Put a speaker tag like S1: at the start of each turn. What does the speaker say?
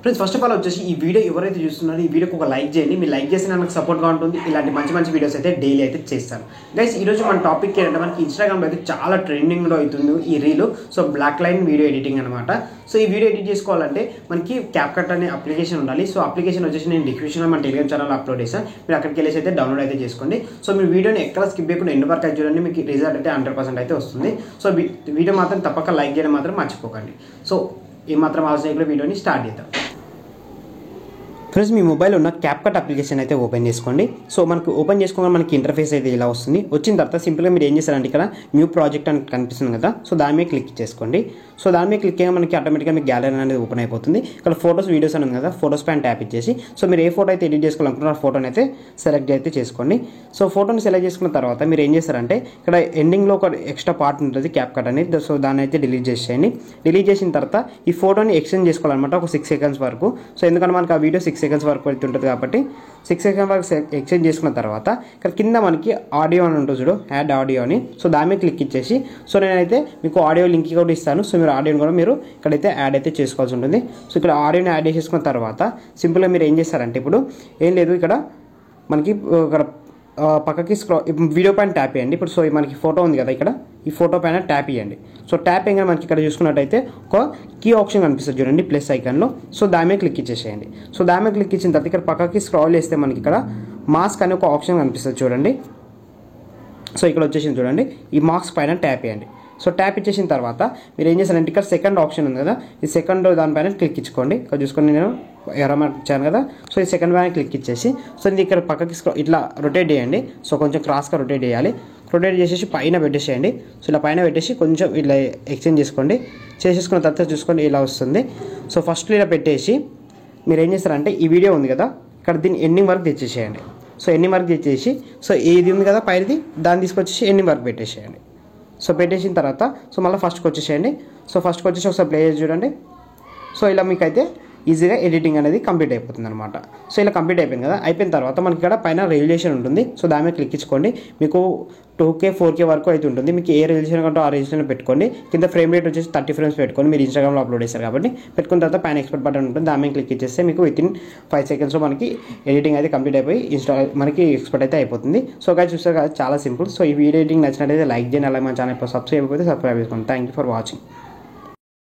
S1: Friends first of all వచ్చేసి ఈ video ఎవరైతే చూస్తున్నారో ఈ వీడియోకి ఒక లైక్ చేయండి. మీరు లైక్ చేస్తే నాకు సపోర్ట్గా ఉంటుంది. ఇలాంటి మంచి మంచి వీడియోస్ అయితే డైలీ అయితే చేస్తాను. గైస్ ఈరోజు మన టాపిక్ ఏంటంటే మనకి ఇన్స్టాగ్రామ్లో అయితే చాలా ట్రెండింగ్లో అవుతుంది ఈ reel. So black line video editing అనమాట. సో ఈ వీడియో ఎడిట్ చేసుకోవాలంటే మనకి క్యాప్కట్ అనే అప్లికేషన్ ఉండాలి. సో అప్లికేషన్ వచ్చేసి నేను డిస్క్రిప్షన్లో మన టెలిగ్రామ్ ఛానల్ అప్లోడ్ చేస్తాను. మీరు అక్కడికి వెళ్ళేసి అయితే డౌన్లోడ్ అయితే చేసుకోండి. సో మీరు వీడియోని ఎక్కడ స్కిప్ చేయకుండా ఎండ్ వరకు అయితే చూడండి. మీకు రిజల్ట్ అయితే 100% అయితే వస్తుంది. సో వీడియో మాత్రం తప్పక లైక్ చేయడం మాత్రం మర్చిపోకండి. సో ఏమాత్రం ఆలోచన వీడియోని స్టార్ట్ చేద్దాం. ఫ్రెండ్స్ మీ మొబైల్లో ఉన్న క్యాప్కట్ అప్లికేషన్ అయితే ఓపెన్ చేసుకోండి. సో మనకు ఓపెన్ చేసుకోగానే మనకి ఇంటర్ఫేస్ అయితే ఇలా వస్తుంది. వచ్చిన తర్వాత సింపుల్గా మీరు ఏం చేస్తారంటే ఇక్కడ న్యూ ప్రాజెక్ట్ అని కనిపిస్తుంది కదా, సో దాని మీద క్లిక్ చేసుకోండి. సో దాని మీద క్లిక్ చేయగా మనకి ఆటోమేటిక్గా మీకు గ్యాలరీ అనేది ఓపెన్ అయిపోతుంది. ఇక్కడ ఫోటోస్ వీడియోస్ అని ఉంది కదా, ఫోటోస్ పైన ట్యాప్ ఇచ్చేసి సో మీరు ఏ ఫోటో అయితే ఎడిట్ చేసుకోవాలనుకుంటున్నారో ఆ ఫోటోని అయితే సెలెక్ట్ అయితే చేసుకోండి. సో ఫోటోని సెలెక్ట్ చేసుకున్న తర్వాత మీరు ఏం చేస్తారంటే ఇక్కడ ఎండింగ్లో ఒక ఎక్స్ట్రా పార్ట్ ఉంటుంది క్యాప్కట్ అనేది. సో దాన్ని అయితే డిలీట్ చేసేయండి. డిలీట్ చేసిన తర్వాత ఈ ఫోటోని ఎక్స్టెండ్ చేసుకోవాలన్నమాట ఒక 6 seconds వరకు. సో ఎందుకంటే మనకి ఆ వీడియో 6 seconds వరకు అయితే ఉంటుంది కాబట్టి 6 seconds వరకు ఎక్స్టెండ్ చేసుకున్న తర్వాత ఇక్కడ కింద మనకి ఆడియో అని ఉంటుంది చూడు, యాడ్ ఆడియో అని. సో దాని మీద క్లిక్ ఇచ్చేసి సో నేనైతే మీకు ఆడియో లింక్ కూడా ఇస్తాను. సో మీరు ఆడియోని కూడా మీరు ఇక్కడైతే యాడ్ అయితే చేసుకోవాల్సి ఉంటుంది. సో ఇక్కడ ఆడియోని యాడ్ చేసుకున్న తర్వాత సింపుల్గా మీరు ఏం చేస్తారంటే ఇప్పుడు ఏం లేదు, ఇక్కడ మనకి ఇక్కడ పక్కకి వీడియో పైన ట్యాప్ చేయండి. ఇప్పుడు సో మనకి ఫోటో ఉంది కదా, ఇక్కడ ఈ ఫోటో పైన ట్యాప్ ఇవ్వండి. సో ట్యాప్ చేయగానే మనకి ఇక్కడ చూసుకున్నట్టయితే ఒక కీ ఆప్షన్ కనిపిస్తుంది చూడండి ప్లస్ ఐకాన్లో. సో దాని మీద క్లిక్ ఇచ్చేసేయండి. సో దాని మీద క్లిక్ ఇచ్చిన తర్వాత ఇక్కడ పక్కకి స్క్రాల్ చేస్తే మనకి ఇక్కడ మాస్క్ అనే ఒక ఆప్షన్ కనిపిస్తుంది చూడండి. సో ఇక్కడ వచ్చేసింది చూడండి, ఈ మార్క్స్ పైన ట్యాప్ చేయండి. సో ట్యాప్ ఇచ్చేసిన తర్వాత మీరు ఏం చేస్తారంటే ఇక్కడ సెకండ్ ఆప్షన్ ఉంది కదా, ఈ సెకండ్ దానిపైన క్లిక్ ఇచ్చుకోండి. ఇక్కడ చూసుకొని నేను ఎర్రమార్క్ ఇచ్చాను కదా, సో ఈ సెకండ్ పైన క్లిక్ ఇచ్చేసి సో ఇది ఇక్కడ పక్కకి ఇట్లా రొటేట్ చేయండి. సో కొంచెం క్రాస్గా రొటేట్ చేయాలి. రొటేట్ చేసేసి పైన పెట్టేసేయండి. సో ఇలా పైన పెట్టేసి కొంచెం ఇట్లా ఎక్స్చేంజ్ చేసుకోండి. చేసేసుకున్న తర్వాత చూసుకోండి ఇలా వస్తుంది. సో ఫస్ట్ ఇలా పెట్టేసి మీరు ఏం చేస్తారంటే ఈ వీడియో ఉంది కదా, ఇక్కడ దీన్ని ఎండింగ్ వరకు తెచ్చేసేయండి. సో ఎండింగ్ వరకు తెచ్చేసి సో ఇది ఉంది కదా పైది, దాన్ని తీసుకొచ్చేసి ఎండింగ్ వరకు పెట్టేసేయండి. సో పెట్టేసిన తర్వాత సో మళ్ళీ ఫస్ట్కి వచ్చేసేయండి. సో ఫస్ట్కి వచ్చేసి ఒకసారి ప్లే చేసి చూడండి. సో ఇలా మీకైతే ఈజీగా ఎడిటింగ్ అనేది కంప్లీట్ అయిపోతుంది అనమాట. సో ఇలా కంప్లీట్ అయిపోయింది కదా, అయిపోయిన తర్వాత మనకి ఇక్కడ పైన రెజల్యూషన్ ఉంటుంది. సో దాని మీద క్లిక్ ఇచ్చుకోండి. మీకు 2K 4K వరకు అయితే ఉంటుంది. మీకు ఏ రెజల్యూషన్ కంటే ఆ రెజల్యూషన్ పెట్టుకోండి. కింద ఫ్రేమ్ రేట్ వచ్చేసి 30 frames పెట్టుకోండి. మీరు ఇన్స్టాగ్రామ్లో అప్లోడ్ చేస్తారు కాబట్టి పెట్టుకున్న తర్వాత పైన ఎక్స్పోర్ట్ బటన్ ఉంటుంది. దాని మీద క్లిక్ ఇచ్చేస్తే మీకు వితిన్ 5 seconds మనకి ఎడిటింగ్ అయితే కంప్లీట్ అయిపోయి మనకి ఎక్స్పోర్ట్ అయితే అయిపోతుంది. సో గైస్ చూస్తారు కదా, చాలా సింపుల్. సో ఈ వీడియో ఎడిటింగ్ నచ్చినట్లయితే లైక్ చేయండి. అలాగే మన ఛానల్ సబ్స్క్రైబ్ అయిపోతే సబ్స్క్రైబ్ చేసుకోండి. Thank you for watching.